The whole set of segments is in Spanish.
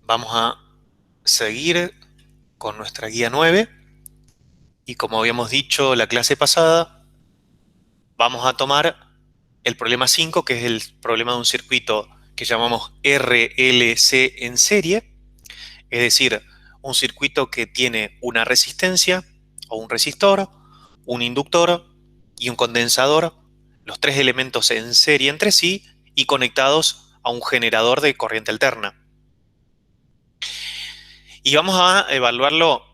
Vamos a seguir con nuestra guía 9 y como habíamos dicho la clase pasada, vamos a tomar el problema 5, que es el problema de un circuito que llamamos RLC en serie, es decir, un circuito que tiene una resistencia o un resistor, un inductor y un condensador, los tres elementos en serie entre sí y conectados a un generador de corriente alterna. Y vamos a evaluarlo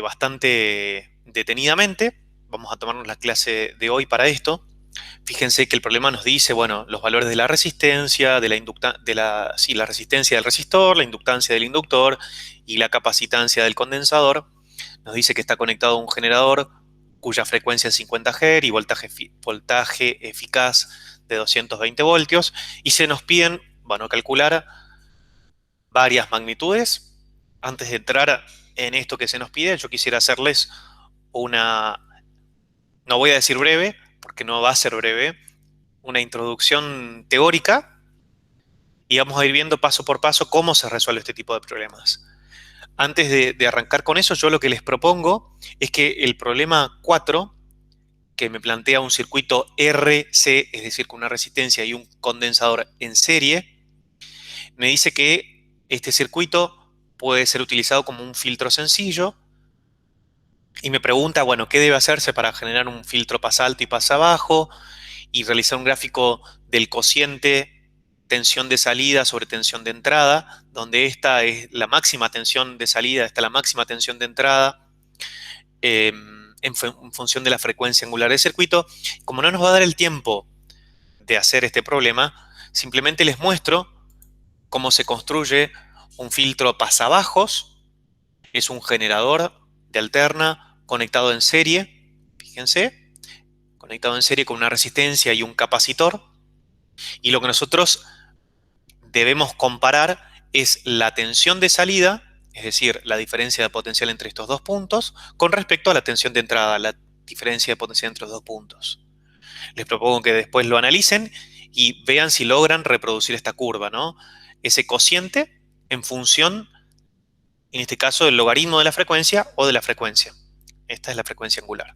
bastante detenidamente. Vamos a tomarnos la clase de hoy para esto. Fíjense que el problema nos dice, bueno, los valores de la resistencia, la resistencia del resistor, la inductancia del inductor y la capacitancia del condensador. Nos dice que está conectado a un generador cuya frecuencia es 50 Hz y voltaje eficaz de 220 voltios. Y se nos piden, bueno, calcular varias magnitudes. Antes de entrar en esto que se nos pide, yo quisiera hacerles una, no voy a decir breve, porque no va a ser breve, una introducción teórica y vamos a ir viendo paso por paso cómo se resuelve este tipo de problemas. Antes de arrancar con eso, yo lo que les propongo es que el problema 4, que me plantea un circuito RC, es decir, con una resistencia y un condensador en serie, me dice que este circuito puede ser utilizado como un filtro sencillo y me pregunta, bueno, ¿qué debe hacerse para generar un filtro pasa alto y pasa bajo y realizar un gráfico del cociente tensión de salida sobre tensión de entrada, donde esta es la máxima tensión de salida, esta es la máxima tensión de entrada, eh, en función de la frecuencia angular del circuito? Como no nos va a dar el tiempo de hacer este problema, simplemente les muestro cómo se construye un filtro pasabajos. Es un generador de alterna conectado en serie, fíjense, conectado en serie con una resistencia y un capacitor. Y lo que nosotros debemos comparar es la tensión de salida, es decir, la diferencia de potencial entre estos dos puntos, con respecto a la tensión de entrada, la diferencia de potencial entre los dos puntos. Les propongo que después lo analicen y vean si logran reproducir esta curva, ¿no? Ese cociente en función, en este caso, del logaritmo de la frecuencia o de la frecuencia. Esta es la frecuencia angular.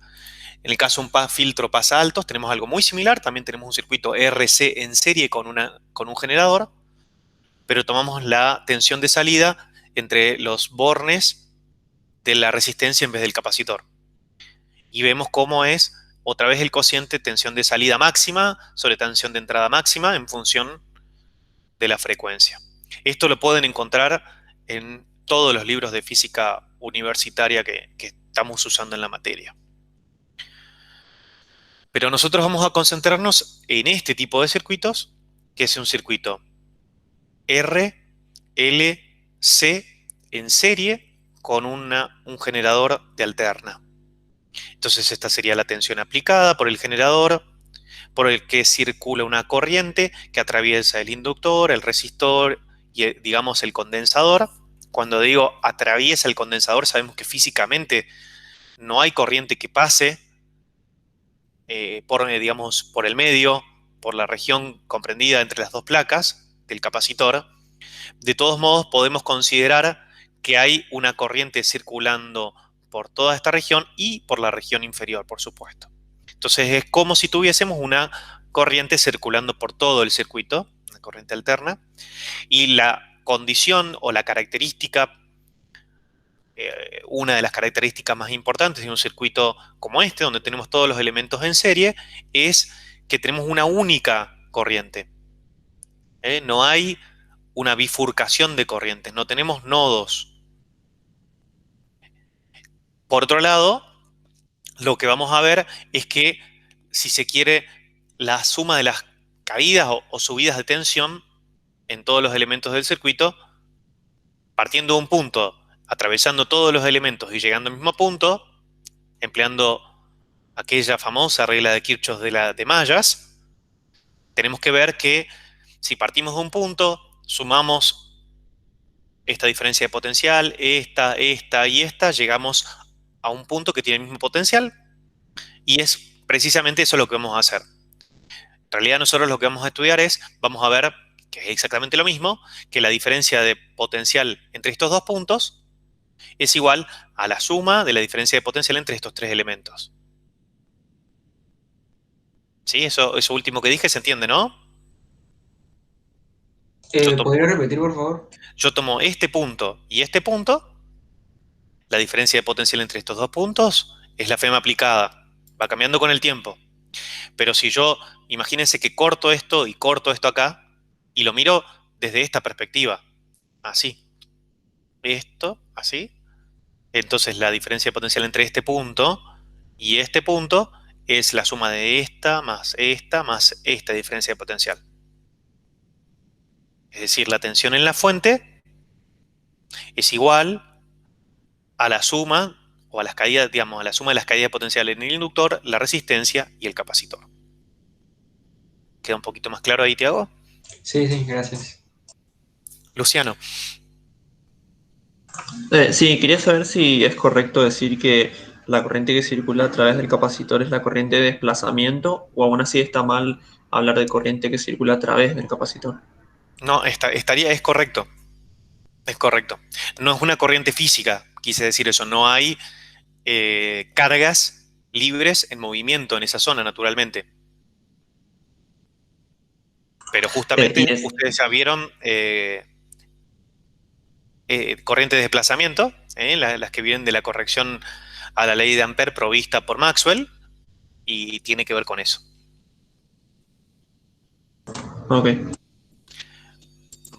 En el caso de un filtro pasa altos, tenemos algo muy similar. También tenemos un circuito RC en serie con un generador, pero tomamos la tensión de salida entre los bornes de la resistencia en vez del capacitor. Y vemos cómo es otra vez el cociente tensión de salida máxima sobre tensión de entrada máxima en función de la frecuencia. Esto lo pueden encontrar en todos los libros de física universitaria que estamos usando en la materia. Pero nosotros vamos a concentrarnos en este tipo de circuitos, que es un circuito R, L, C en serie con un generador de alterna. Entonces esta sería la tensión aplicada por el generador, por el que circula una corriente que atraviesa el inductor, el resistor y, digamos, el condensador. Cuando digo atraviesa el condensador, sabemos que físicamente no hay corriente que pase digamos, por el medio, por la región comprendida entre las dos placas del capacitor. De todos modos, podemos considerar que hay una corriente circulando por toda esta región y por la región inferior, por supuesto. Entonces es como si tuviésemos una corriente circulando por todo el circuito, una corriente alterna, y la condición o la característica, una de las características más importantes de un circuito como este, donde tenemos todos los elementos en serie, es que tenemos una única corriente. No hay una bifurcación de corrientes, no tenemos nodos. Por otro lado, lo que vamos a ver es que, si se quiere, la suma de las caídas o subidas de tensión en todos los elementos del circuito, partiendo de un punto, atravesando todos los elementos y llegando al mismo punto, empleando aquella famosa regla de Kirchhoff de mallas, tenemos que ver que si partimos de un punto, sumamos esta diferencia de potencial, esta y esta, llegamos a un punto que tiene el mismo potencial y es precisamente eso lo que vamos a hacer. En realidad nosotros lo que vamos a estudiar es, vamos a ver que es exactamente lo mismo, que la diferencia de potencial entre estos dos puntos es igual a la suma de la diferencia de potencial entre estos tres elementos. ¿Sí? Eso último que dije se entiende, ¿no? Yo ¿Podría tomo, repetir, por favor? yo tomo este punto y este punto, la diferencia de potencial entre estos dos puntos es la FEM aplicada, va cambiando con el tiempo. Pero si yo, imagínense que corto esto acá, y lo miro desde esta perspectiva, así, esto, así, entonces la diferencia de potencial entre este punto y este punto es la suma de esta más esta diferencia de potencial. Es decir, la tensión en la fuente es igual a la suma o a las caídas, digamos, a la suma de las caídas de potencial en el inductor, la resistencia y el capacitor. ¿Queda un poquito más claro ahí, Tiago? Sí, sí, gracias. Luciano. Sí, quería saber si es correcto decir que la corriente que circula a través del capacitor es la corriente de desplazamiento o aún así está mal hablar de corriente que circula a través del capacitor. No, es correcto, es correcto. No es una corriente física, quise decir eso, no hay cargas libres en movimiento en esa zona, naturalmente. Pero Y justamente es, ustedes ya vieron corrientes de desplazamiento, las que vienen de la corrección a la ley de Ampère provista por Maxwell, y tiene que ver con eso. ok,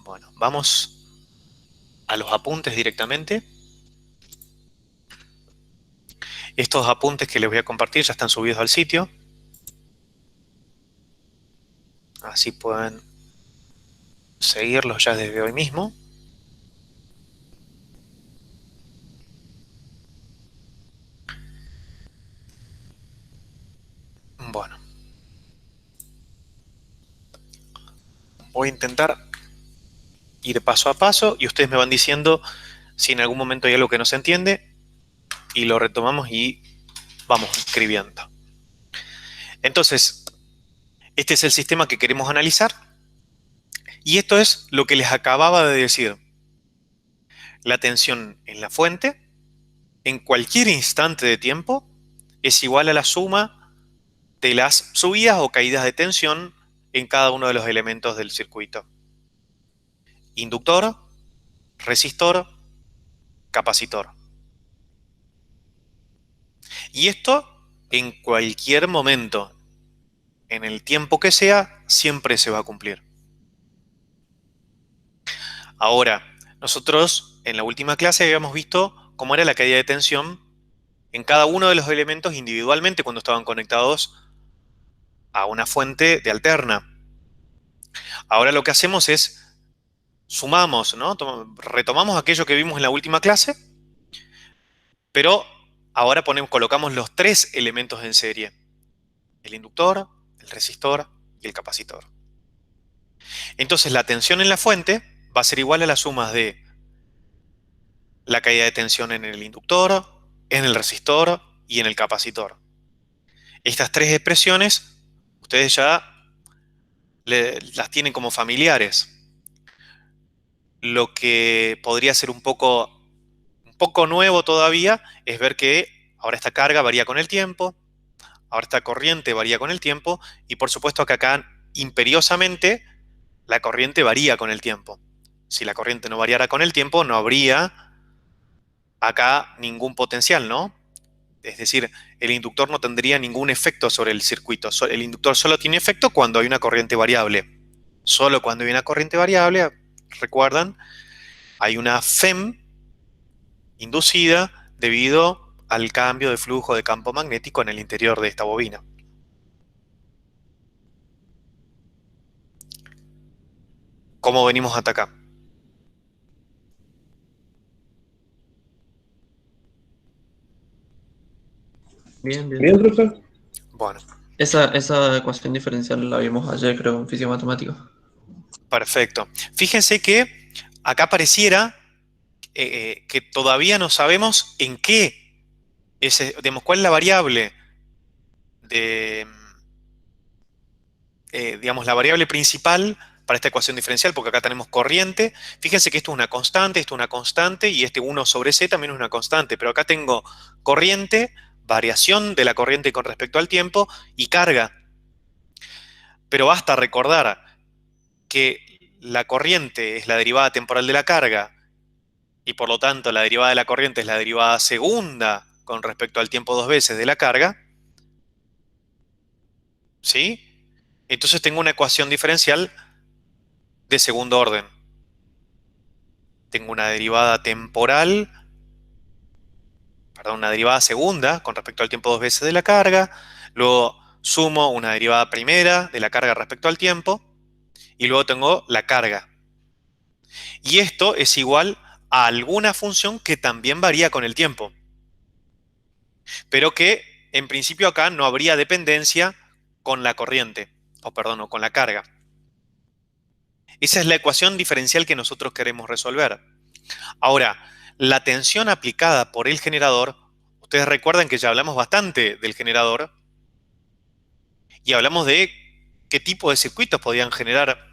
Bueno, vamos a los apuntes directamente. Estos apuntes que les voy a compartir ya están subidos al sitio, así pueden seguirlos ya desde hoy mismo. Bueno, voy a intentar ir paso a paso y ustedes me van diciendo si en algún momento hay algo que no se entiende y lo retomamos y vamos escribiendo. Entonces, este es el sistema que queremos analizar y esto es lo que les acababa de decir. La tensión en la fuente en cualquier instante de tiempo es igual a la suma de las subidas o caídas de tensión en cada uno de los elementos del circuito. Inductor, resistor, capacitor. Y esto en cualquier momento, en el tiempo que sea, siempre se va a cumplir. Ahora, nosotros en la última clase habíamos visto cómo era la caída de tensión en cada uno de los elementos individualmente cuando estaban conectados a una fuente de alterna. Ahora lo que hacemos es sumamos, ¿no? Retomamos aquello que vimos en la última clase, pero ahora colocamos los tres elementos en serie: el inductor, el resistor y el capacitor. Entonces la tensión en la fuente va a ser igual a las sumas de la caída de tensión en el inductor, en el resistor y en el capacitor. Estas tres expresiones ustedes ya las tienen como familiares. Lo que podría ser un poco nuevo todavía es ver que ahora esta carga varía con el tiempo, ahora esta corriente varía con el tiempo y por supuesto que acá imperiosamente la corriente varía con el tiempo. Si la corriente no variara con el tiempo, no habría acá ningún potencial, ¿no? Es decir, el inductor no tendría ningún efecto sobre el circuito. El inductor solo tiene efecto cuando hay una corriente variable. Solo cuando hay una corriente variable, recuerdan, hay una FEM inducida debido al cambio de flujo de campo magnético en el interior de esta bobina. ¿Cómo venimos hasta acá? bien, bien. Bien, profe. Bueno, Esa ecuación diferencial la vimos ayer, creo, en física matemática. perfecto. Fíjense que acá pareciera que todavía no sabemos en qué digamos, cuál es la variable de, digamos, la variable principal para esta ecuación diferencial, porque acá tenemos corriente. Fíjense que esto es una constante, y este 1 sobre c también es una constante, pero acá tengo corriente, variación de la corriente con respecto al tiempo y carga. Pero basta recordar que la corriente es la derivada temporal de la carga, y por lo tanto la derivada de la corriente es la derivada segunda con respecto al tiempo dos veces de la carga, ¿sí? Entonces tengo una ecuación diferencial de segundo orden. Tengo una derivada temporal, perdón, una derivada segunda con respecto al tiempo dos veces de la carga, luego sumo una derivada primera de la carga respecto al tiempo, y luego tengo la carga. Y esto es igual a alguna función que también varía con el tiempo, pero que en principio acá no habría dependencia con la corriente, o perdón, o con la carga. Esa es la ecuación diferencial que nosotros queremos resolver. Ahora, la tensión aplicada por el generador, ustedes recuerdan que ya hablamos bastante del generador y hablamos de qué tipo de circuitos podían generar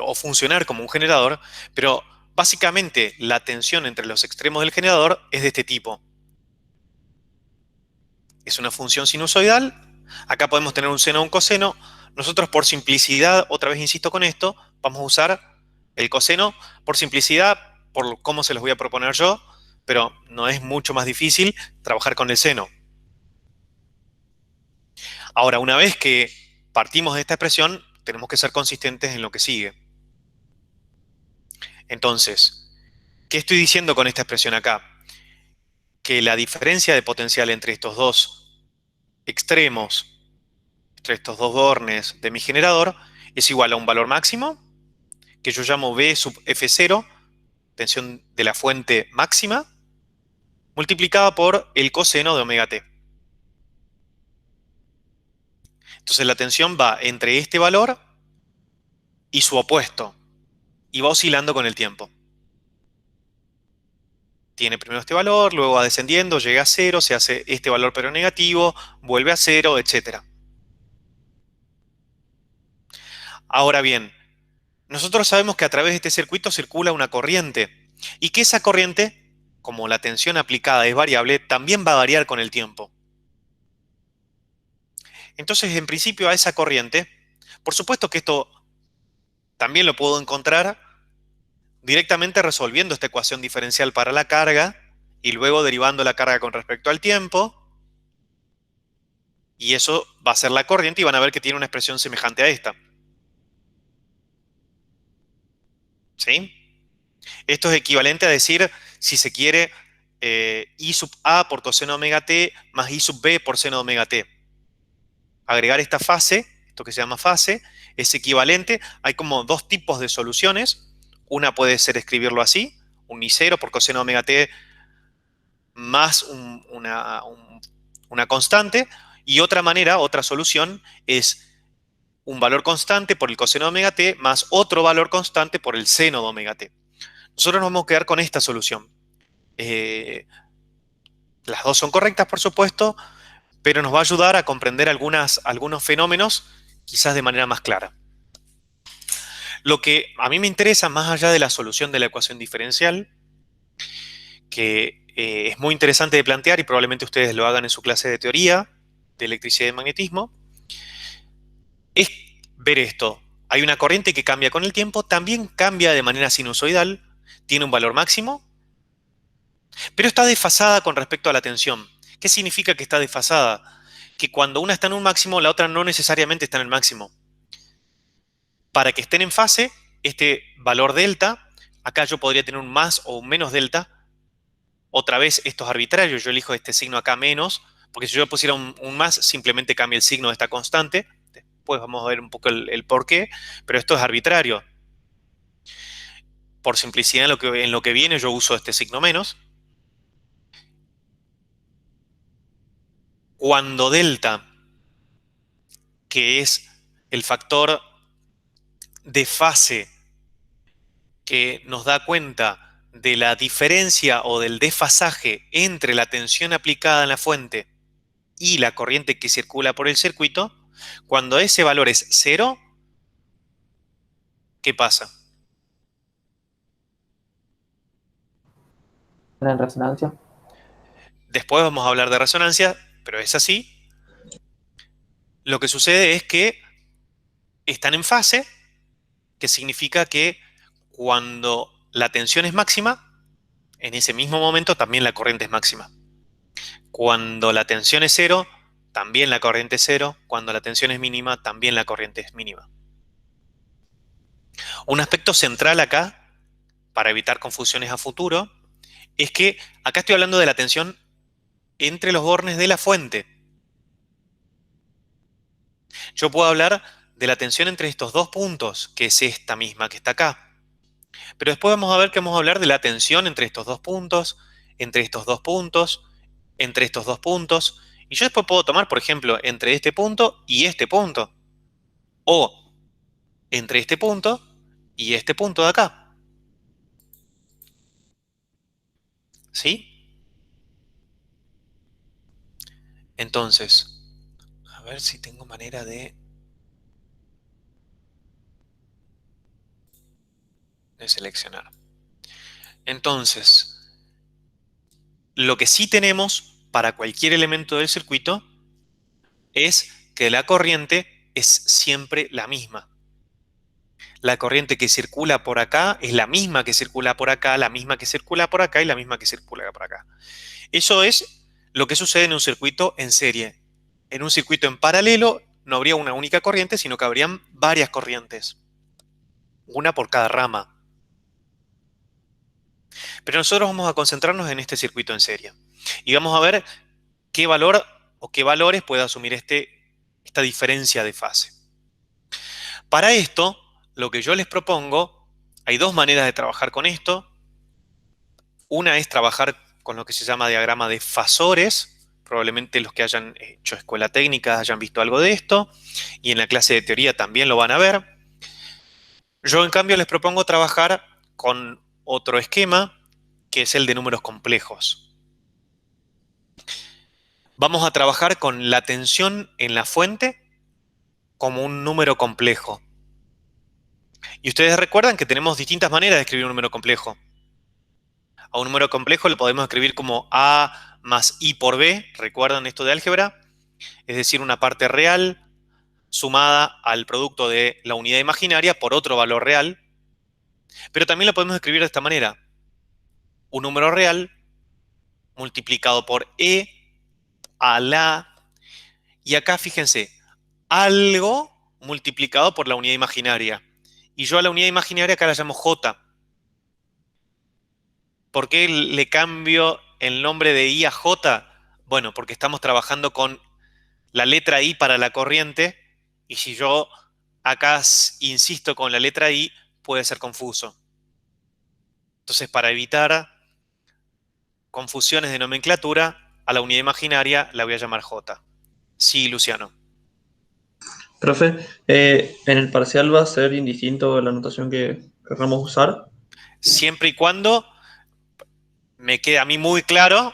o funcionar como un generador, pero básicamente la tensión entre los extremos del generador es de este tipo. Es una función sinusoidal. Acá podemos tener un seno o un coseno. Nosotros, por simplicidad, otra vez insisto con esto, vamos a usar el coseno por simplicidad, por cómo se los voy a proponer yo, pero no es mucho más difícil trabajar con el seno. Ahora, una vez que partimos de esta expresión, tenemos que ser consistentes en lo que sigue. Entonces, ¿qué estoy diciendo con esta expresión acá? Que la diferencia de potencial entre estos dos extremos, entre estos dos bornes de mi generador, es igual a un valor máximo, que yo llamo V sub F0, tensión de la fuente máxima, multiplicada por el coseno de omega t. Entonces la tensión va entre este valor y su opuesto, y va oscilando con el tiempo. Tiene primero este valor, luego va descendiendo, llega a cero, se hace este valor pero negativo, vuelve a cero, etc. Ahora bien, nosotros sabemos que a través de este circuito circula una corriente, y que esa corriente, como la tensión aplicada es variable, también va a variar con el tiempo. Entonces, en principio, a esa corriente, por supuesto que esto también lo puedo encontrar directamente resolviendo esta ecuación diferencial para la carga y luego derivando la carga con respecto al tiempo, y eso va a ser la corriente y van a ver que tiene una expresión semejante a esta. ¿Sí? Esto es equivalente a decir, si se quiere, I sub A por coseno omega t más I sub B por seno omega t. Agregar esta fase, esto que se llama fase, es equivalente. Hay como dos tipos de soluciones. Una puede ser escribirlo así, un I0 por coseno omega t más una constante. Y otra manera, otra solución, es un valor constante por el coseno de omega t más otro valor constante por el seno de omega t. Nosotros nos vamos a quedar con esta solución. Las dos son correctas, por supuesto, pero nos va a ayudar a comprender algunos fenómenos quizás de manera más clara. Lo que a mí me interesa, más allá de la solución de la ecuación diferencial, que es muy interesante de plantear y probablemente ustedes lo hagan en su clase de teoría de electricidad y magnetismo, es ver esto. Hay una corriente que cambia con el tiempo, también cambia de manera sinusoidal, tiene un valor máximo, pero está desfasada con respecto a la tensión. ¿Qué significa que está desfasada? Que cuando una está en un máximo, la otra no necesariamente está en el máximo. Para que estén en fase, este valor delta, acá yo podría tener un más o un menos delta. Otra vez, esto es arbitrario, yo elijo este signo acá menos, porque si yo pusiera un más, simplemente cambia el signo de esta constante. Después vamos a ver un poco el por qué, pero esto es arbitrario. Por simplicidad, en lo que viene yo uso este signo menos. Cuando delta, que es el factor de fase que nos da cuenta de la diferencia o del desfasaje entre la tensión aplicada en la fuente y la corriente que circula por el circuito, cuando ese valor es cero, ¿Qué pasa? En resonancia. Después vamos a hablar de resonancia, pero es así. Lo que sucede es que están en fase, que significa que cuando la tensión es máxima, en ese mismo momento también la corriente es máxima. Cuando la tensión es cero, también la corriente es cero. Cuando la tensión es mínima, también la corriente es mínima. Un aspecto central acá, para evitar confusiones a futuro, es que acá estoy hablando de la tensión entre los bornes de la fuente. Yo puedo hablar de la tensión entre estos dos puntos, que es esta misma que está acá. Pero después vamos a ver que vamos a hablar de la tensión entre estos dos puntos, entre estos dos puntos, entre estos dos puntos. Y yo después puedo tomar, por ejemplo, entre este punto y este punto. O entre este punto y este punto de acá. ¿Sí? Entonces, a ver si tengo manera de seleccionar. Entonces, lo que sí tenemos para cualquier elemento del circuito es que la corriente es siempre la misma. La corriente que circula por acá es la misma que circula por acá, la misma que circula por acá y la misma que circula por acá. Eso es lo que sucede en un circuito en serie. En un circuito en paralelo no habría una única corriente, sino que habrían varias corrientes, una por cada rama. Pero nosotros vamos a concentrarnos en este circuito en serie. Y vamos a ver qué valor o qué valores puede asumir esta diferencia de fase. Para esto, lo que yo les propongo, hay dos maneras de trabajar con esto. Una es trabajar con lo que se llama diagrama de fasores. Probablemente los que hayan hecho escuela técnica hayan visto algo de esto. Y en la clase de teoría también lo van a ver. Yo, en cambio, les propongo trabajar con otro esquema, que es el de números complejos. Vamos a trabajar con la tensión en la fuente como un número complejo. Y ustedes recuerdan que tenemos distintas maneras de escribir un número complejo. A un número complejo lo podemos escribir como A más I por B. ¿Recuerdan esto de álgebra? Es decir, una parte real sumada al producto de la unidad imaginaria por otro valor real. Pero también lo podemos escribir de esta manera. Un número real multiplicado por E a la... Y acá fíjense, algo multiplicado por la unidad imaginaria. Y yo a la unidad imaginaria acá la llamo J. ¿Por qué le cambio el nombre de I a J? Bueno, porque estamos trabajando con la letra I para la corriente, y si yo acá insisto con la letra I, puede ser confuso. Entonces, para evitar confusiones de nomenclatura, a la unidad imaginaria la voy a llamar J. Sí, Luciano. Profe, en el parcial va a ser indistinto la notación que querramos usar. Siempre y cuando me quede a mí muy claro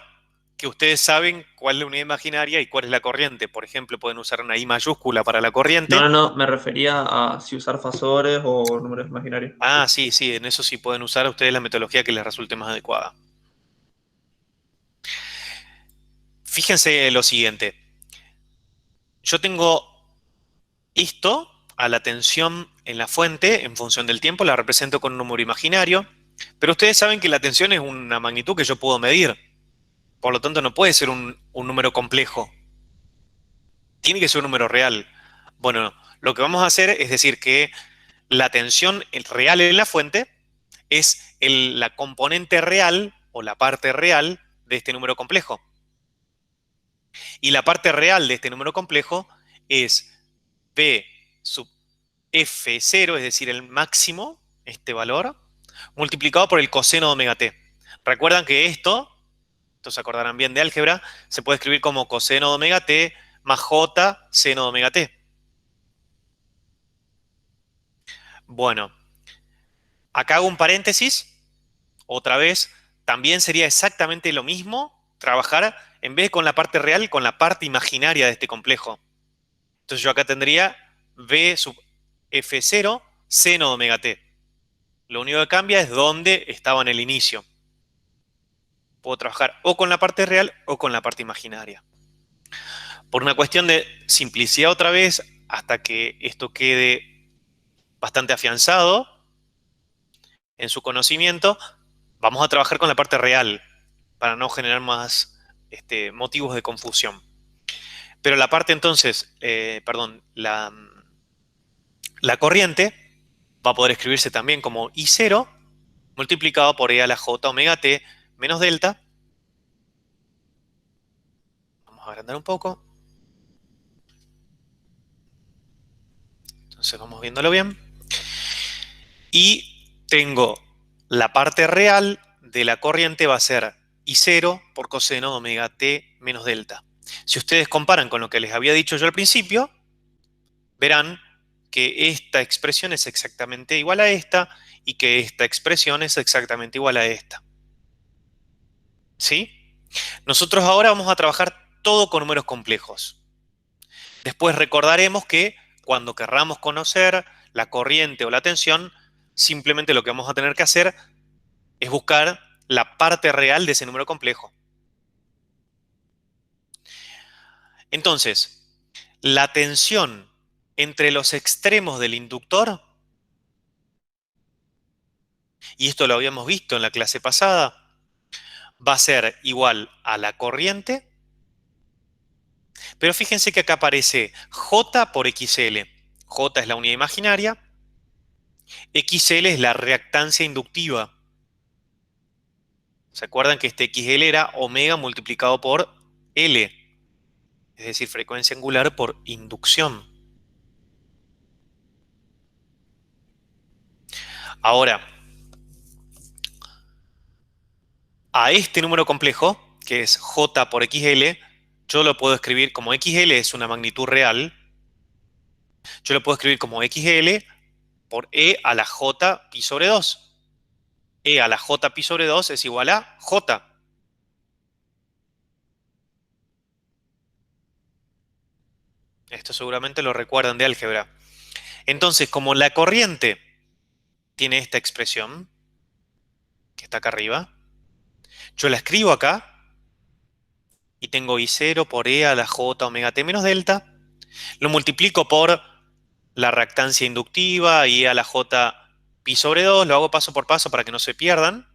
que ustedes saben cuál es la unidad imaginaria y cuál es la corriente. Por ejemplo, pueden usar una I mayúscula para la No, corriente. no, no, me refería a si usar fasores o números imaginarios. Ah, sí, sí, en eso sí pueden usar a ustedes la metodología que les resulte más adecuada. Fíjense lo siguiente. Yo tengo esto a la tensión en la fuente en función del tiempo, la represento con un número imaginario, pero ustedes saben que la tensión es una magnitud que yo puedo medir. Por lo tanto, no puede ser un número complejo. Tiene que ser un número real. Bueno, lo que vamos a hacer es decir que la tensión real en la fuente es la componente real o la parte real de este número complejo. Y la parte real de este número complejo es P sub F0, es decir, el máximo, este valor, multiplicado por el coseno de omega t. Recuerdan que esto se acordarán bien de álgebra, se puede escribir como coseno de omega t más j seno de omega t. Bueno, acá hago un paréntesis. Otra vez, también sería exactamente lo mismo trabajar, en vez de con la parte real, con la parte imaginaria de este complejo. Entonces yo acá tendría B sub F0 seno de omega t. Lo único que cambia es dónde estaba en el inicio. Puedo trabajar o con la parte real o con la parte imaginaria. Por una cuestión de simplicidad otra vez, hasta que esto quede bastante afianzado en su conocimiento, vamos a trabajar con la parte real para no generar más motivos de confusión. Pero la parte entonces, la corriente va a poder escribirse también como I0 multiplicado por E a la J omega T menos delta. Vamos a agrandar un poco. Entonces vamos viéndolo bien. Y tengo la parte real de la corriente va a ser I0 por coseno de omega T menos delta. Si ustedes comparan con lo que les había dicho yo al principio, verán que esta expresión es exactamente igual a esta y que esta expresión es exactamente igual a esta. ¿Sí? Nosotros ahora vamos a trabajar todo con números complejos. Después recordaremos que cuando querramos conocer la corriente o la tensión, simplemente lo que vamos a tener que hacer es buscar la parte real de ese número complejo. Entonces, la tensión entre los extremos del inductor, y esto lo habíamos visto en la clase pasada, va a ser igual a la corriente, pero fíjense que acá aparece J por XL. J es la unidad imaginaria, XL es la reactancia inductiva. ¿Se acuerdan que este XL era omega multiplicado por L? Es decir, frecuencia angular por inducción. Ahora, a este número complejo, que es J por XL, yo lo puedo escribir como XL es una magnitud real. Yo lo puedo escribir como XL por E a la J pi sobre 2. E a la J pi sobre 2 es igual a J. Esto seguramente lo recuerdan de álgebra. Entonces, como la corriente tiene esta expresión, que está acá arriba, yo la escribo acá y tengo I0 por E a la J omega T menos delta. Lo multiplico por la reactancia inductiva y E a la J pi sobre 2. Lo hago paso por paso para que no se pierdan.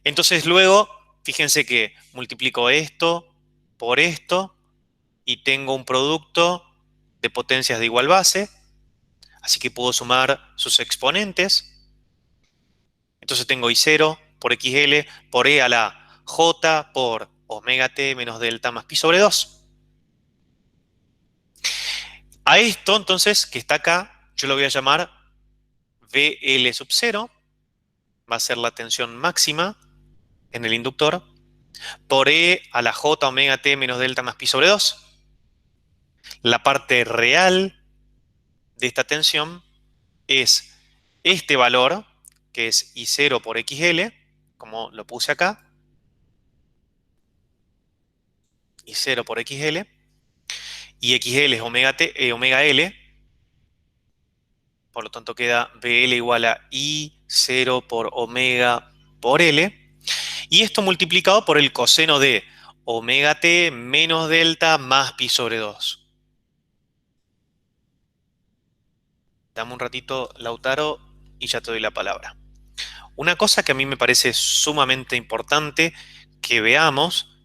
Entonces luego, fíjense que multiplico esto por esto y tengo un producto de potencias de igual base. Así que puedo sumar sus exponentes. Entonces tengo I0 por XL por E a la J por omega T menos delta más pi sobre 2. A esto, entonces, que está acá, yo lo voy a llamar VL sub 0. Va a ser la tensión máxima en el inductor por E a la J omega T menos delta más pi sobre 2. La parte real de esta tensión es este valor, que es I0 por XL, como lo puse acá, I0 por XL, y XL es omega, omega L, por lo tanto queda BL igual a I0 por omega por L, y esto multiplicado por el coseno de omega T menos delta más pi sobre 2. Dame un ratito, Lautaro, y ya te doy la palabra. Una cosa que a mí me parece sumamente importante que veamos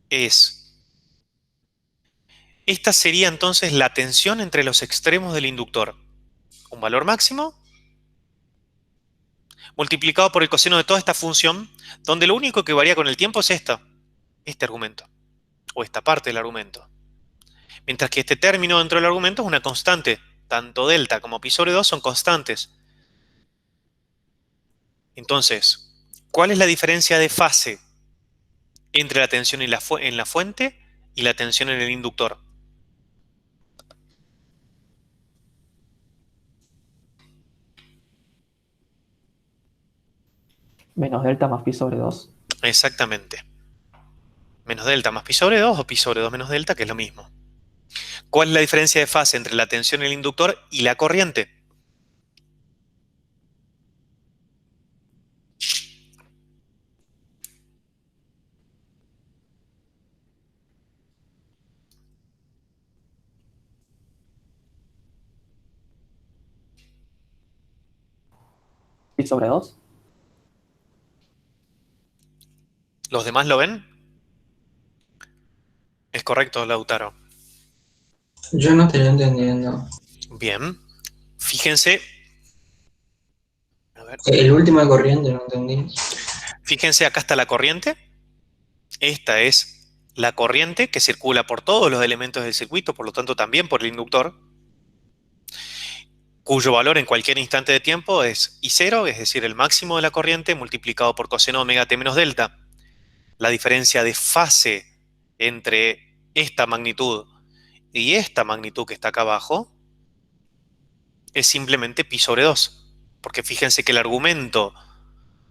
es, esta sería entonces la tensión entre los extremos del inductor. Un valor máximo multiplicado por el coseno de toda esta función, donde lo único que varía con el tiempo es este argumento, o esta parte del argumento. Mientras que este término dentro del argumento es una constante. Tanto delta como pi sobre 2 son constantes. Entonces, ¿cuál es la diferencia de fase entre la tensión en la fuente y la tensión en el inductor? Menos delta más pi sobre 2. Exactamente. Menos delta más pi sobre 2 o pi sobre 2 menos delta, que es lo mismo. ¿Cuál es la diferencia de fase entre la tensión en el inductor y la corriente? pi sobre 2. ¿Los demás lo ven? Es correcto, Lautaro. Yo no estaría entendiendo. Bien. Fíjense. A ver. El último de corriente, no entendí. Fíjense, acá está la corriente. Esta es la corriente que circula por todos los elementos del circuito, por lo tanto también por el inductor, cuyo valor en cualquier instante de tiempo es I0, es decir, el máximo de la corriente multiplicado por coseno omega t menos delta. La diferencia de fase entre esta magnitud y esta magnitud que está acá abajo es simplemente pi sobre 2. Porque fíjense que el argumento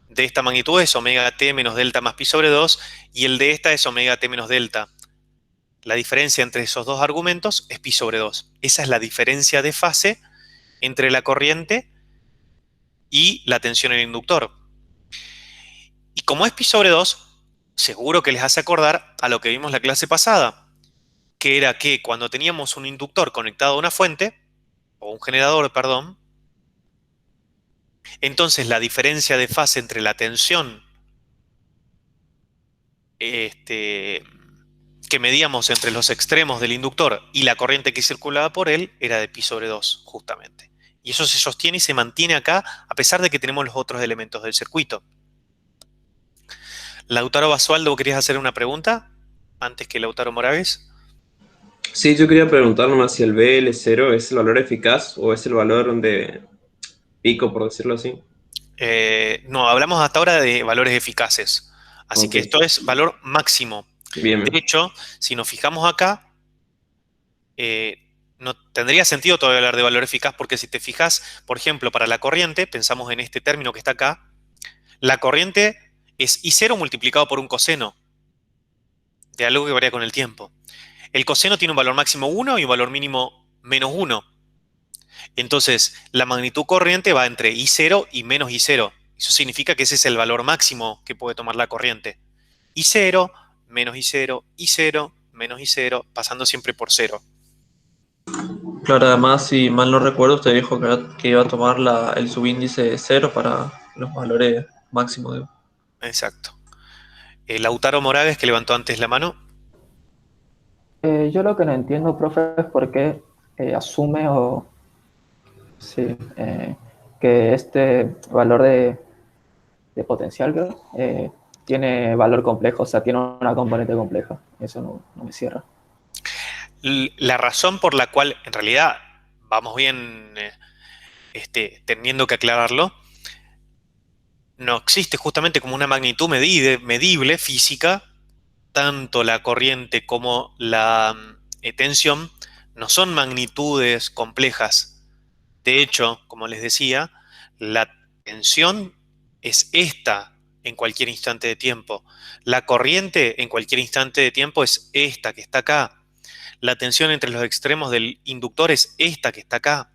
de esta magnitud es omega t menos delta más pi sobre 2 y el de esta es omega t menos delta. La diferencia entre esos dos argumentos es pi sobre 2. Esa es la diferencia de fase entre la corriente y la tensión en el inductor. Y como es pi sobre 2, seguro que les hace acordar a lo que vimos la clase pasada, que era que cuando teníamos un inductor conectado a una fuente, o un generador, perdón, entonces la diferencia de fase entre la tensión que medíamos entre los extremos del inductor y la corriente que circulaba por él era de pi sobre 2, justamente. Y eso se sostiene y se mantiene acá a pesar de que tenemos los otros elementos del circuito. Lautaro Basualdo, ¿querías hacer una pregunta antes que Lautaro Moraves? Sí, yo quería preguntar nomás si el BL0 es el valor eficaz o es el valor de pico, por decirlo así. No, hablamos hasta ahora de valores eficaces. Así que Ok. esto es valor máximo. Bien. De hecho, si nos fijamos acá, no tendría sentido todavía hablar de valor eficaz porque si te fijas, por ejemplo, para la corriente, pensamos en este término que está acá, la corriente es I0 multiplicado por un coseno de algo que varía con el tiempo. El coseno tiene un valor máximo 1 y un valor mínimo menos 1. Entonces, la magnitud corriente va entre I0 y menos I0. Eso significa que ese es el valor máximo que puede tomar la corriente. I0, menos I0, I0, menos I0, pasando siempre por 0. Claro, además, si mal no recuerdo, usted dijo que iba a tomar el subíndice de 0 para los valores máximos. Exacto. Lautaro Moraves, que levantó antes la mano. Yo lo que no entiendo, profe, es por qué asume sí, que este valor de potencial, creo, tiene valor complejo, o sea, tiene una componente compleja. Eso no me cierra. La razón por la cual, en realidad, vamos bien teniendo que aclararlo, no existe justamente como una magnitud medible física, tanto la corriente como la tensión no son magnitudes complejas. De hecho, como les decía, la tensión es esta en cualquier instante de tiempo. La corriente en cualquier instante de tiempo es esta que está acá. La tensión entre los extremos del inductor es esta que está acá.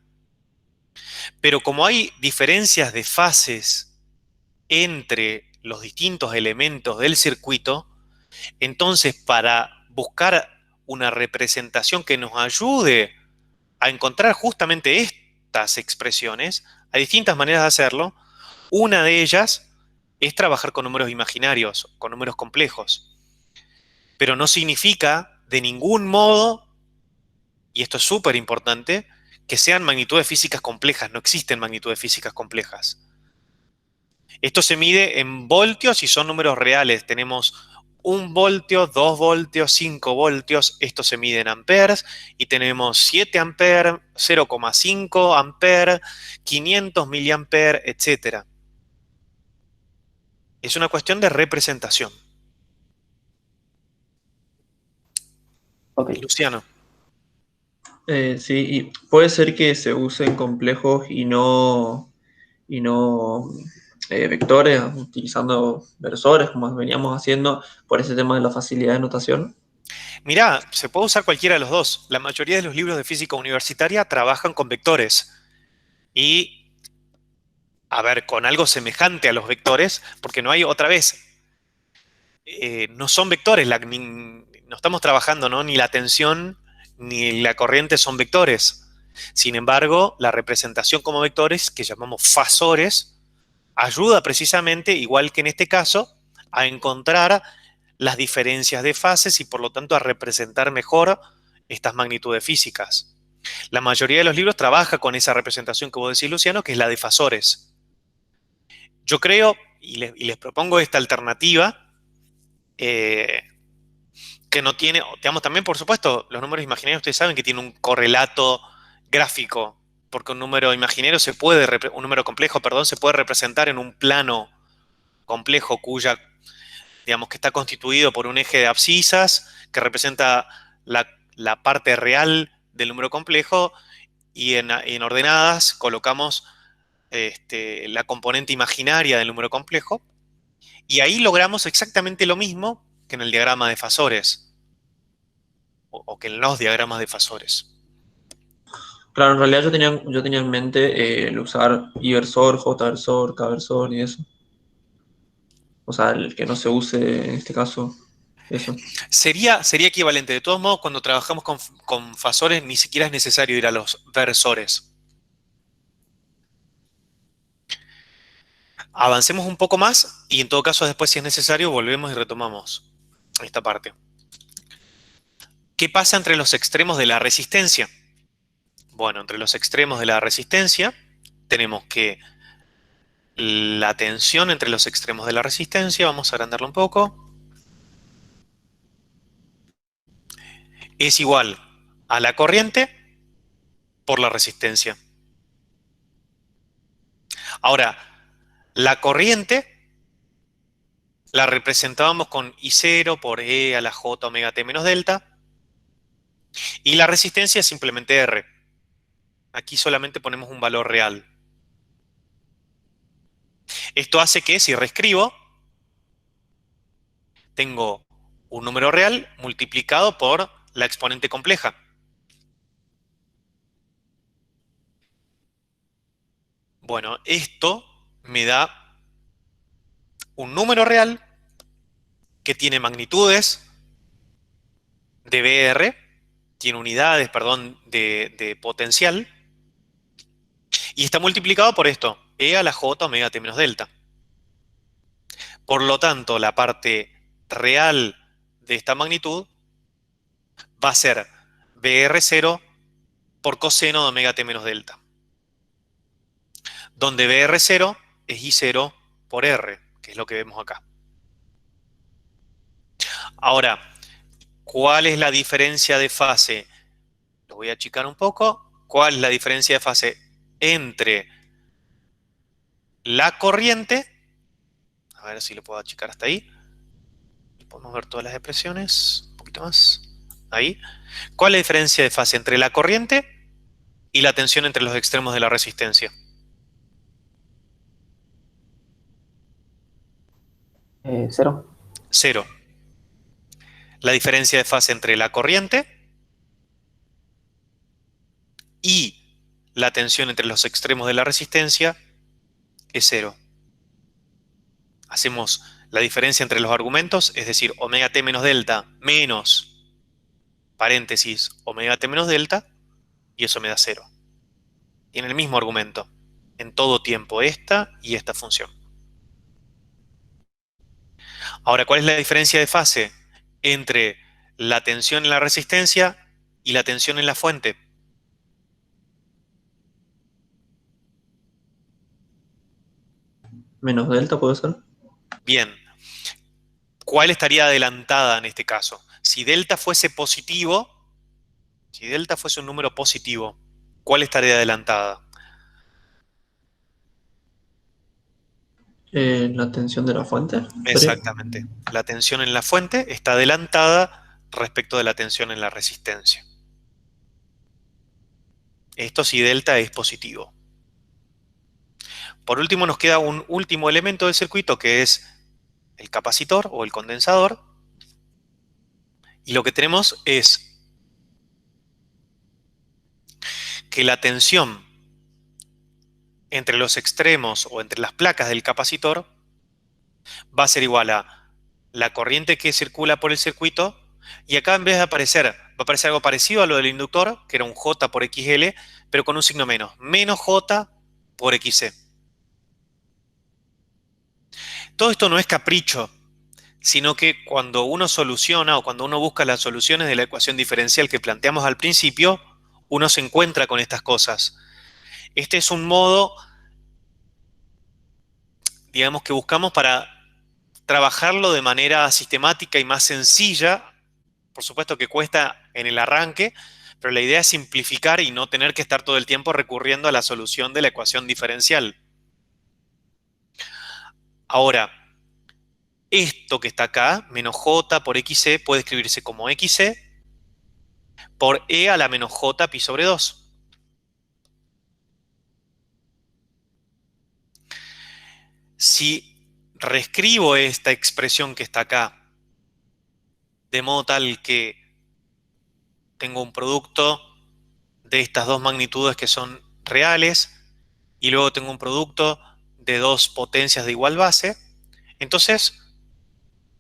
Pero como hay diferencias de fases entre los distintos elementos del circuito, entonces para buscar una representación que nos ayude a encontrar justamente estas expresiones, hay distintas maneras de hacerlo. Una de ellas es trabajar con números imaginarios, con números complejos. Pero no significa de ningún modo, y esto es súper importante, que sean magnitudes físicas complejas. No existen magnitudes físicas complejas. Esto se mide en voltios y son números reales. Tenemos 1 voltio, 2 voltios, 5 voltios. Esto se mide en amperes. Y tenemos 7 amperes, 0,5 amperes, 500 miliamperes, etc. Es una cuestión de representación. Ok. Luciano. Sí, y puede ser que se usen complejos y no vectores, utilizando versores, como veníamos haciendo, por ese tema de la facilidad de notación. Mirá, se puede usar cualquiera de los dos. La mayoría de los libros de física universitaria trabajan con vectores. Y, a ver, con algo semejante a los vectores, porque no hay otra vez. No son vectores, no estamos trabajando, ¿no? Ni la tensión ni la corriente son vectores. Sin embargo, la representación como vectores, que llamamos fasores, ayuda precisamente, igual que en este caso, a encontrar las diferencias de fases y por lo tanto a representar mejor estas magnitudes físicas. La mayoría de los libros trabaja con esa representación que vos decís, Luciano, que es la de fasores. Yo creo, y les propongo esta alternativa, que no tiene, digamos, también, por supuesto, los números imaginarios, ustedes saben que tiene un correlato gráfico, porque un número imaginario un número complejo, perdón, se puede representar en un plano complejo digamos, que está constituido por un eje de abscisas que representa la parte real del número complejo y en ordenadas colocamos la componente imaginaria del número complejo y ahí logramos exactamente lo mismo que en el diagrama de fasores o que en los diagramas de fasores. Claro, en realidad yo tenía en mente el usar I-versor, J-versor, K-versor y eso. O sea, el que no se use en este caso, eso. Sería equivalente. De todos modos, cuando trabajamos con fasores, ni siquiera es necesario ir a los versores. Avancemos un poco más y en todo caso después, si es necesario, volvemos y retomamos esta parte. ¿Qué pasa entre los extremos de la resistencia? Bueno, entre los extremos de la resistencia tenemos que la tensión entre los extremos de la resistencia, vamos a agrandarlo un poco, es igual a la corriente por la resistencia. Ahora, la corriente la representábamos con I0 por E a la J omega T menos delta. Y la resistencia es simplemente R. Aquí solamente ponemos un valor real. Esto hace que, si reescribo, tengo un número real multiplicado por la exponente compleja. Bueno, esto me da un número real que tiene magnitudes de BR, tiene unidades, perdón, de potencial, y está multiplicado por esto, E a la J omega T menos delta. Por lo tanto, la parte real de esta magnitud va a ser BR0 por coseno de omega T menos delta, donde BR0 es I0 por R, que es lo que vemos acá. Ahora, ¿cuál es la diferencia de fase? Lo voy a achicar un poco. ¿Cuál es la diferencia de fase entre la corriente? A ver si lo puedo achicar hasta ahí. Podemos ver todas las expresiones. Un poquito más. Ahí. ¿Cuál es la diferencia de fase entre la corriente y la tensión entre los extremos de la resistencia? Cero. Cero. La diferencia de fase entre la corriente y la tensión entre los extremos de la resistencia es cero. Hacemos la diferencia entre los argumentos, es decir, omega t menos delta menos, paréntesis, omega t menos delta, y eso me da cero. Tiene el mismo argumento en todo tiempo, esta y esta función. Ahora, ¿cuál es la diferencia de fase entre la tensión en la resistencia y la tensión en la fuente? Menos delta puede ser. Bien, ¿cuál estaría adelantada en este caso? Si delta fuese positivo, si delta fuese un número positivo, ¿cuál estaría adelantada? La tensión de la fuente. Exactamente. La tensión en la fuente está adelantada respecto de la tensión en la resistencia. Esto si delta es positivo. Por último, nos queda un último elemento del circuito que es el capacitor o el condensador. Y lo que tenemos es que la tensión entre los extremos o entre las placas del capacitor va a ser igual a la corriente que circula por el circuito, y acá en vez de aparecer, va a aparecer algo parecido a lo del inductor, que era un J por XL, pero con un signo menos, menos J por XC. Todo esto no es capricho, sino que cuando uno soluciona o cuando uno busca las soluciones de la ecuación diferencial que planteamos al principio, uno se encuentra con estas cosas. Este es un modo, digamos, que buscamos para trabajarlo de manera sistemática y más sencilla. Por supuesto que cuesta en el arranque, pero la idea es simplificar y no tener que estar todo el tiempo recurriendo a la solución de la ecuación diferencial. Ahora, esto que está acá, menos j por xc, puede escribirse como xc por e a la menos j pi sobre 2. Si reescribo esta expresión que está acá, de modo tal que tengo un producto de estas dos magnitudes que son reales, y luego tengo un producto de dos potencias de igual base, entonces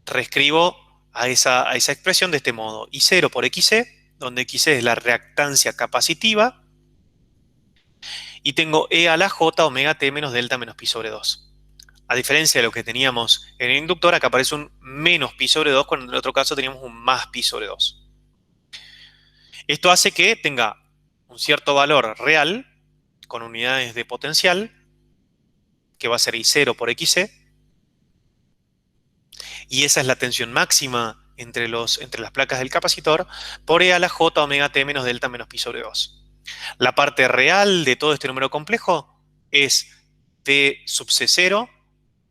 reescribo a esa expresión de este modo. I0 por XC, donde XC es la reactancia capacitiva, y tengo E a la J omega T menos delta menos pi sobre 2. A diferencia de lo que teníamos en el inductor, acá aparece un menos pi sobre 2, cuando en el otro caso teníamos un más pi sobre 2. Esto hace que tenga un cierto valor real, con unidades de potencial, que va a ser I0 por XC, y esa es la tensión máxima entre las placas del capacitor, por E a la J omega T menos delta menos pi sobre 2. La parte real de todo este número complejo es T sub C0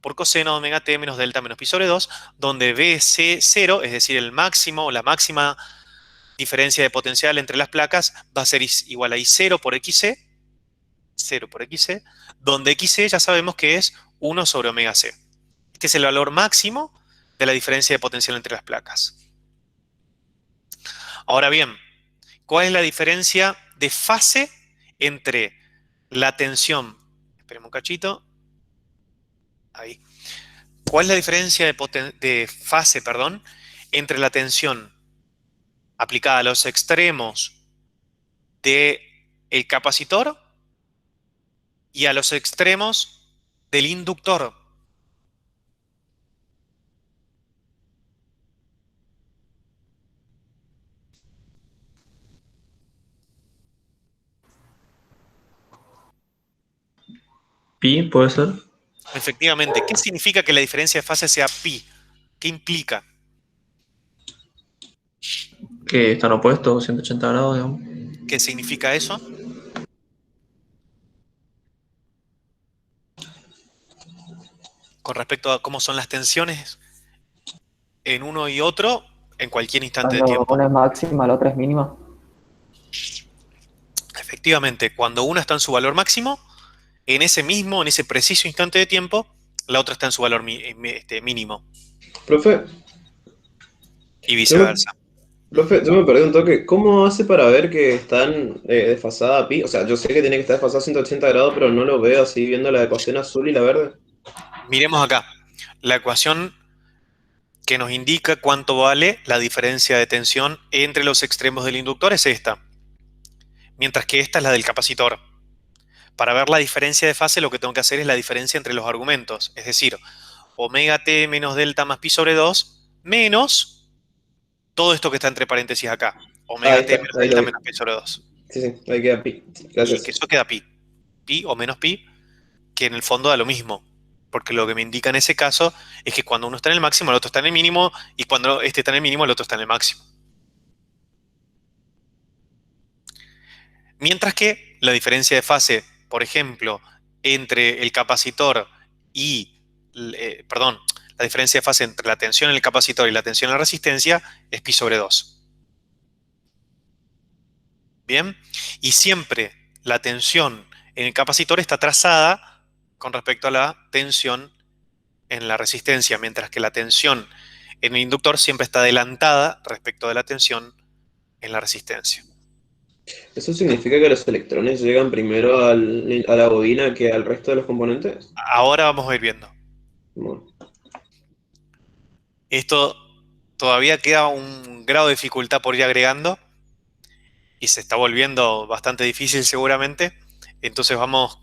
por coseno de omega T menos delta menos pi sobre 2, donde BC0, es decir, el máximo o la máxima diferencia de potencial entre las placas, va a ser igual a I0 por XC, 0 por XC, donde XC ya sabemos que es 1 sobre omega C. Este es el valor máximo de la diferencia de potencial entre las placas. Ahora bien, ¿cuál es la diferencia de fase entre la tensión? Esperemos un cachito. Ahí. ¿Cuál es la diferencia de fase, perdón, entre la tensión aplicada a los extremos del capacitor y a los extremos del inductor? Pi, puede ser. Efectivamente, ¿qué significa que la diferencia de fase sea pi? ¿Qué implica? Que están opuestos, 180 grados, digamos. ¿Qué significa eso? Con respecto a cómo son las tensiones en uno y otro en cualquier instante de Cuando tiempo. una es máxima, la otra es mínima. Efectivamente, cuando una está en su valor máximo, en ese preciso instante de tiempo, la otra está en su valor mínimo. Profe, Y viceversa. yo me perdí un toque. ¿Cómo hace para ver que están desfasada pi? O sea, yo sé que tiene que estar desfasada 180 grados, pero no lo veo así viendo la ecuación azul y la verde. Miremos acá. La ecuación que nos indica cuánto vale la diferencia de tensión entre los extremos del inductor es esta. Mientras que esta es la del capacitor. Para ver la diferencia de fase, lo que tengo que hacer es la diferencia entre los argumentos. Es decir, omega t menos delta más pi sobre 2 menos todo esto que está entre paréntesis acá. Omega Ahí t está, menos ahí lo delta vi. menos pi sobre 2. Sí, sí, ahí queda pi. Y Gracias. que eso queda pi. Pi o menos pi, que en el fondo da lo mismo. Porque lo que me indica en ese caso es que cuando uno está en el máximo, el otro está en el mínimo, y cuando este está en el mínimo, el otro está en el máximo. Mientras que la diferencia de fase, por ejemplo, entre el capacitor y, la diferencia de fase entre la tensión en el capacitor y la tensión en la resistencia es pi sobre 2. Bien, y siempre la tensión en el capacitor está trazada con respecto a la tensión en la resistencia, mientras que la tensión en el inductor siempre está adelantada respecto de la tensión en la resistencia. ¿Eso significa que los electrones llegan primero a la bobina que al resto de los componentes? Ahora vamos a ir viendo. Bueno, Esto todavía queda un grado de dificultad por ir agregando y se está volviendo bastante difícil seguramente. Entonces vamos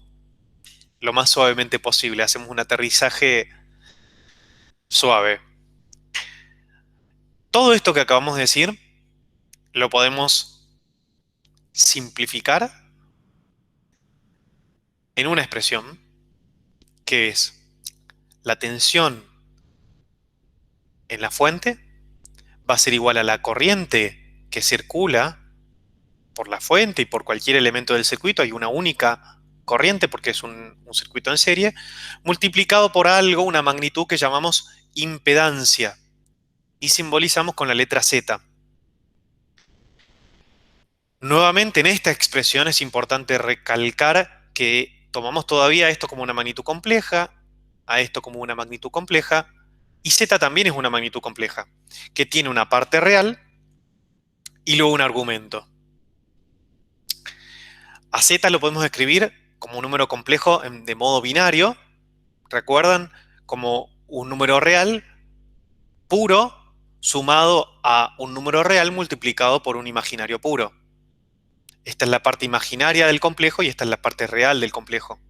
lo más suavemente posible. Hacemos un aterrizaje Suave. Todo esto que acabamos de decir lo podemos simplificar en una expresión que es la tensión en la fuente va a ser igual a la corriente que circula por la fuente y por cualquier elemento del circuito. Hay una única corriente porque es un circuito en serie, multiplicado por algo, una magnitud que llamamos impedancia y simbolizamos con la letra Z. Nuevamente en esta expresión es importante recalcar que tomamos todavía esto como una magnitud compleja, a esto como una magnitud compleja, y Z también es una magnitud compleja, que tiene una parte real y luego un argumento. A Z lo podemos escribir como un número complejo de modo binario, ¿recuerdan? Como un número real puro sumado a un número real multiplicado por un imaginario puro. Esta es la parte imaginaria del complejo y esta es la parte real del complejo.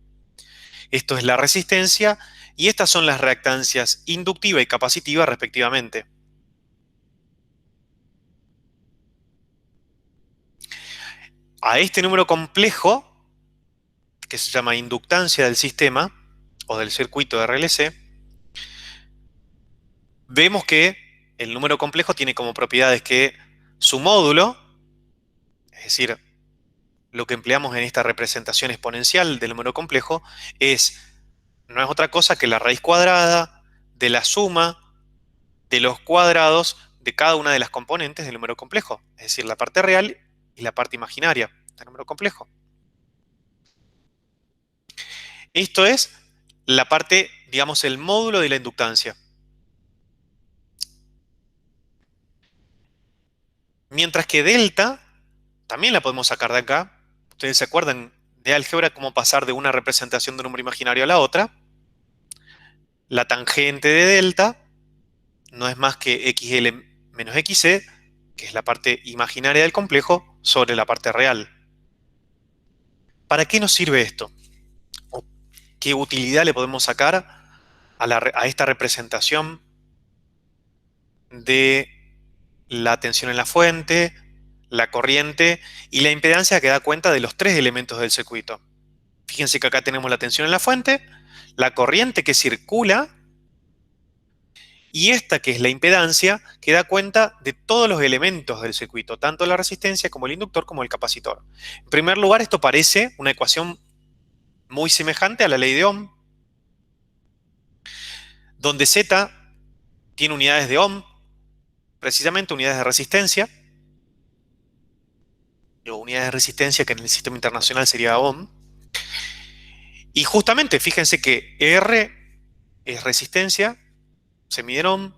Esto es la resistencia y estas son las reactancias inductiva y capacitiva respectivamente. A este número complejo, que se llama inductancia del sistema o del circuito de RLC, vemos que el número complejo tiene como propiedades que su módulo, es decir, lo que empleamos en esta representación exponencial del número complejo, no es otra cosa que la raíz cuadrada de la suma de los cuadrados de cada una de las componentes del número complejo, es decir, la parte real y la parte imaginaria del número complejo. Esto es la parte, digamos, el módulo de la inductancia. Mientras que delta también la podemos sacar de acá. Ustedes se acuerdan de álgebra cómo pasar de una representación de un número imaginario a la otra. La tangente de delta no es más que xl menos xc, que es la parte imaginaria del complejo, sobre la parte real. ¿Para qué nos sirve esto? ¿O qué utilidad le podemos sacar a esta representación de la tensión en la fuente, la corriente y la impedancia que da cuenta de los tres elementos del circuito? Fíjense que acá tenemos la tensión en la fuente, la corriente que circula y esta que es la impedancia que da cuenta de todos los elementos del circuito, tanto la resistencia como el inductor como el capacitor. En primer lugar, esto parece una ecuación muy semejante a la ley de Ohm, donde Z tiene unidades de Ohm, precisamente unidades de resistencia, o unidades de resistencia que en el sistema internacional sería Ohm. Y justamente, fíjense que R es resistencia, se mide en Ohm,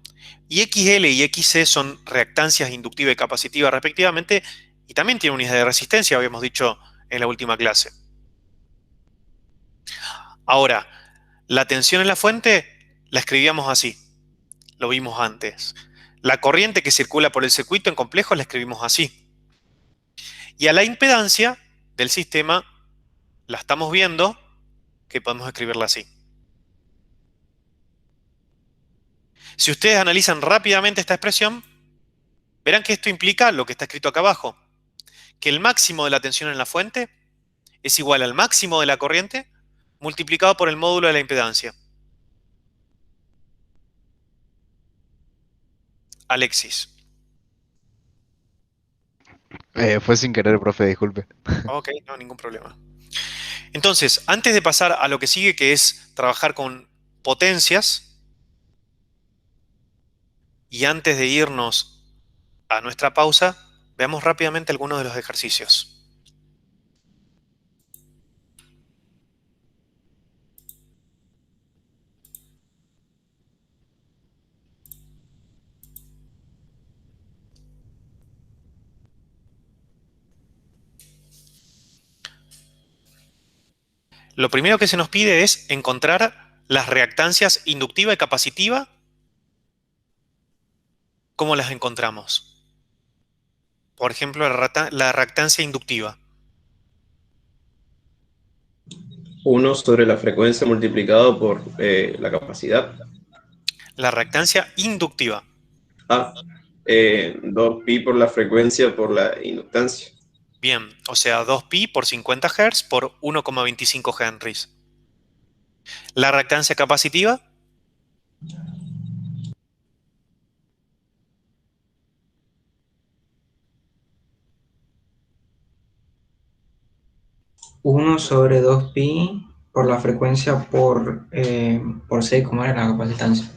y XL y XC son reactancias inductiva y capacitiva respectivamente, y también tienen unidades de resistencia, habíamos dicho en la última clase. Ahora, la tensión en la fuente la escribíamos así, lo vimos antes. La corriente que circula por el circuito en complejo la escribimos así. Y a la impedancia del sistema la estamos viendo que podemos escribirla así. Si ustedes analizan rápidamente esta expresión, verán que esto implica lo que está escrito acá abajo, que el máximo de la tensión en la fuente es igual al máximo de la corriente multiplicado por el módulo de la impedancia. Alexis. Fue sin querer, profe, disculpe. Ok, no, ningún problema. Entonces, antes de pasar a lo que sigue, que es trabajar con potencias, y antes de irnos a nuestra pausa, veamos rápidamente algunos de los ejercicios. Lo primero que se nos pide es encontrar las reactancias inductiva y capacitiva. ¿Cómo las encontramos? Por ejemplo, la reactancia inductiva. 1 sobre la frecuencia multiplicado por la capacidad. La reactancia inductiva. Ah, 2pi por la frecuencia por la inductancia. Bien, o sea, 2pi por 50 Hz por 1,25 henries. La reactancia capacitiva, 1/2pi por la frecuencia por 6, ¿cómo era la capacitancia?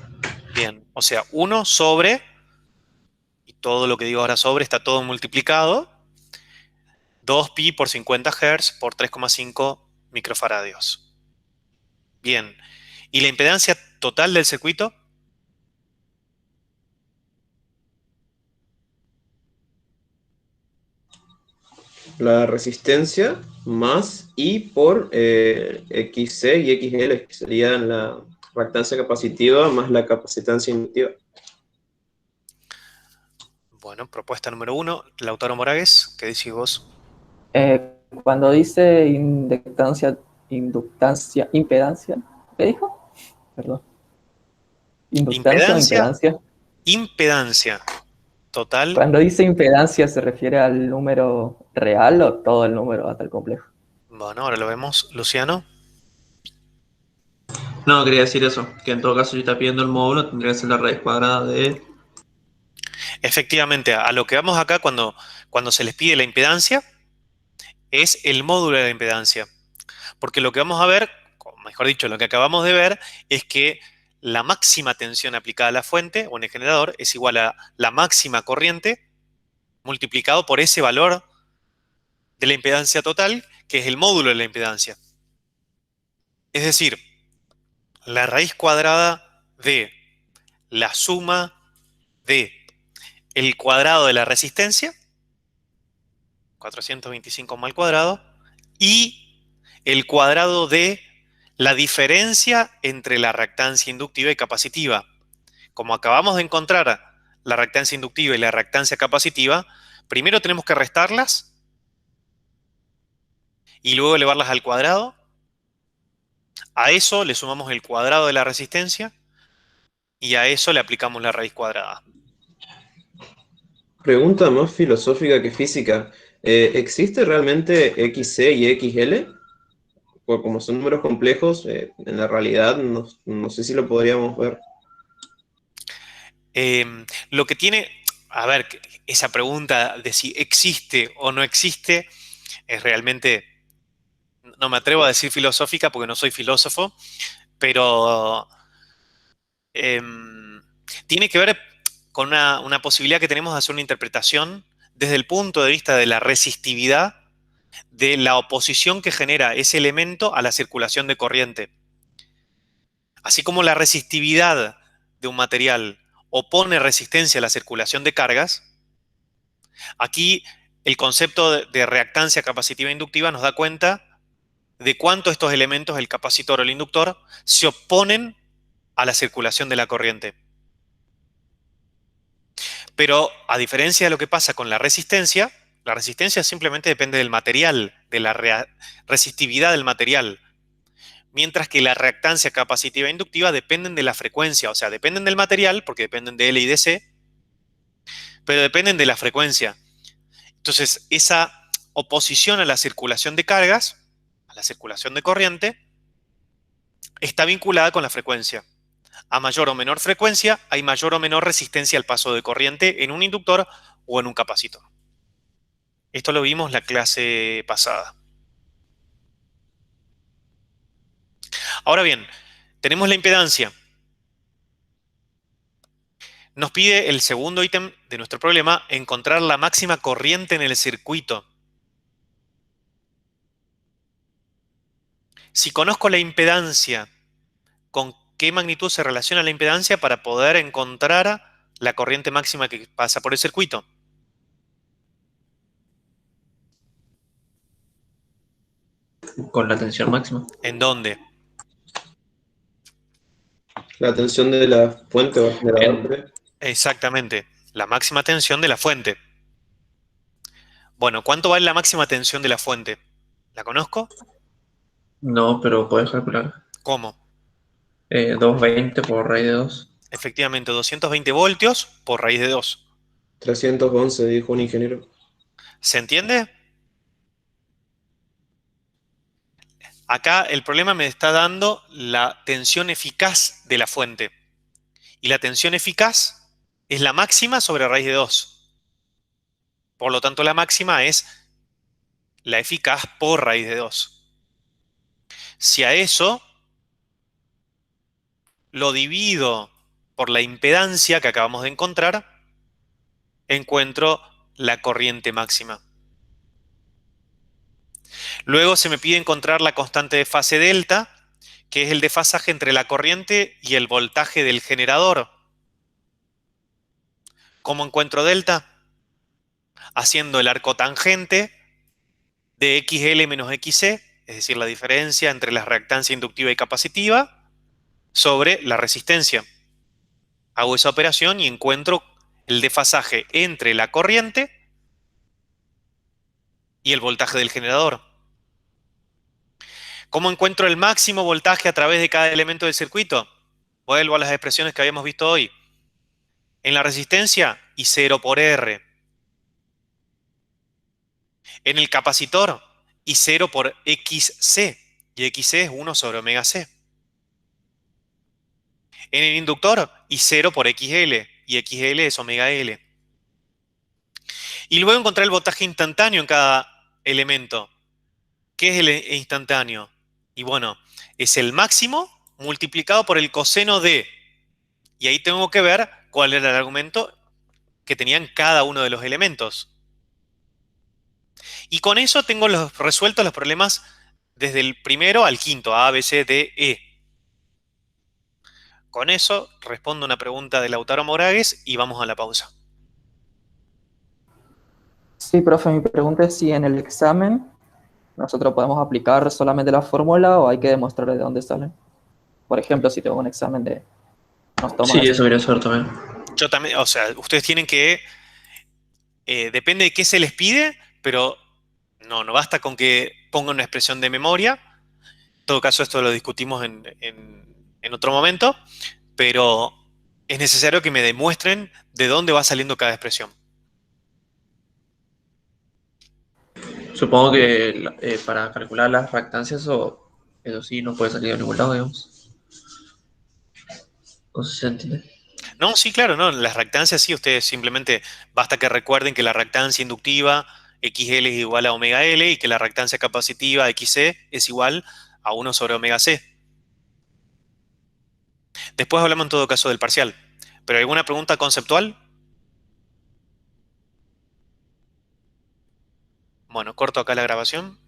bien, o sea, 1 sobre, y todo lo que digo ahora sobre está todo multiplicado, 2pi por 50 Hz por 3,5 microfaradios. Bien, ¿y la impedancia total del circuito? La resistencia más I por XC y XL, que serían la reactancia capacitiva más la capacitancia inductiva. Bueno, propuesta número 1, Lautaro Moragues, ¿qué decís vos? Cuando dice impedancia, ¿qué dijo? Perdón. ¿Inductancia o Impedancia, impedancia? impedancia total. Cuando dice impedancia, ¿se refiere al número real o todo el número hasta el complejo? Bueno, ahora lo vemos. Luciano. No, quería decir eso, que en todo caso si está pidiendo el módulo tendría que ser la raíz cuadrada de... Efectivamente, a lo que vamos acá cuando se les pide la impedancia es el módulo de la impedancia. Porque lo que vamos a ver, o mejor dicho, lo que acabamos de ver es que la máxima tensión aplicada a la fuente o en el generador es igual a la máxima corriente multiplicado por ese valor de la impedancia total, que es el módulo de la impedancia. Es decir, la raíz cuadrada de la suma de el cuadrado de la resistencia, 425 al cuadrado, y el cuadrado de la diferencia entre la reactancia inductiva y capacitiva. Como acabamos de encontrar la reactancia inductiva y la reactancia capacitiva, primero tenemos que restarlas y luego elevarlas al cuadrado. A eso le sumamos el cuadrado de la resistencia y a eso le aplicamos la raíz cuadrada. Pregunta más filosófica que física. ¿Existe realmente XC y XL? Pues como son números complejos, en la realidad no sé si lo podríamos ver. Lo que tiene, a ver, esa pregunta de si existe o no existe es realmente, no me atrevo a decir filosófica porque no soy filósofo, pero tiene que ver con una posibilidad que tenemos de hacer una interpretación desde el punto de vista de la resistividad de la oposición que genera ese elemento a la circulación de corriente. Así como la resistividad de un material opone resistencia a la circulación de cargas, aquí el concepto de reactancia capacitiva inductiva nos da cuenta de cuánto estos elementos, el capacitor o el inductor, se oponen a la circulación de la corriente. Pero a diferencia de lo que pasa con la resistencia simplemente depende del material, de la resistividad del material. Mientras que la reactancia capacitiva e inductiva dependen de la frecuencia, o sea, dependen del material, porque dependen de L y de C, pero dependen de la frecuencia. Entonces, esa oposición a la circulación de cargas, a la circulación de corriente, está vinculada con la frecuencia. A mayor o menor frecuencia, hay mayor o menor resistencia al paso de corriente en un inductor o en un capacitor. Esto lo vimos en la clase pasada. Ahora bien, tenemos la impedancia. Nos pide el segundo ítem de nuestro problema, encontrar la máxima corriente en el circuito. Si conozco la impedancia, ¿con qué magnitud se relaciona la impedancia para poder encontrar la corriente máxima que pasa por el circuito? con la tensión máxima. ¿En dónde? La tensión de la fuente o generador. Exactamente, la máxima tensión de la fuente. Bueno, ¿cuánto vale la máxima tensión de la fuente? ¿La conozco? No, pero puedes calcular. ¿Cómo? 220 por raíz de 2. Efectivamente, 220 voltios por raíz de 2. 311, dijo un ingeniero. ¿Se entiende? Acá el problema me está dando la tensión eficaz de la fuente. Y la tensión eficaz es la máxima sobre raíz de 2. Por lo tanto, la máxima es la eficaz por raíz de 2. Si a eso lo divido por la impedancia que acabamos de encontrar, encuentro la corriente máxima. Luego se me pide encontrar la constante de fase delta, que es el desfasaje entre la corriente y el voltaje del generador. ¿Cómo encuentro delta? Haciendo el arco tangente de XL menos XC, es decir, la diferencia entre la reactancia inductiva y capacitiva, sobre la resistencia. Hago esa operación y encuentro el desfasaje entre la corriente y el voltaje del generador. ¿Cómo encuentro el máximo voltaje a través de cada elemento del circuito? Vuelvo a las expresiones que habíamos visto hoy. En la resistencia, I0 por R. En el capacitor, I0 por XC. Y XC es 1 sobre omega C. En el inductor, I0 por XL. Y XL es omega L. Y luego encontrar el voltaje instantáneo en cada elemento. ¿Qué es el instantáneo? Y bueno, es el máximo multiplicado por el coseno de. Y ahí tengo que ver cuál era el argumento que tenían cada uno de los elementos. Y con eso tengo resueltos los problemas desde el primero al quinto, A, B, C, D, E. Con eso respondo una pregunta de Lautaro Moragues y vamos a la pausa. Sí, profe, mi pregunta es si en el examen nosotros podemos aplicar solamente la fórmula o hay que demostrar de dónde salen. Por ejemplo, si tengo un examen de... Nos toman Sí, así. eso quería saber también. Yo también, o sea, ustedes tienen que, depende de qué se les pide, pero no basta con que pongan una expresión de memoria. En todo caso, esto lo discutimos en otro momento, pero es necesario que me demuestren de dónde va saliendo cada expresión. Supongo que para calcular las reactancias, eso sí no puede salir de ningún lado, digamos. No sé si se entiende. No, sí, claro, no, las reactancias sí, ustedes simplemente basta que recuerden que la reactancia inductiva XL es igual a omega L y que la reactancia capacitiva XC es igual a 1 sobre omega C. Después hablamos en todo caso del parcial. ¿Pero alguna pregunta conceptual? Bueno, corto acá la grabación.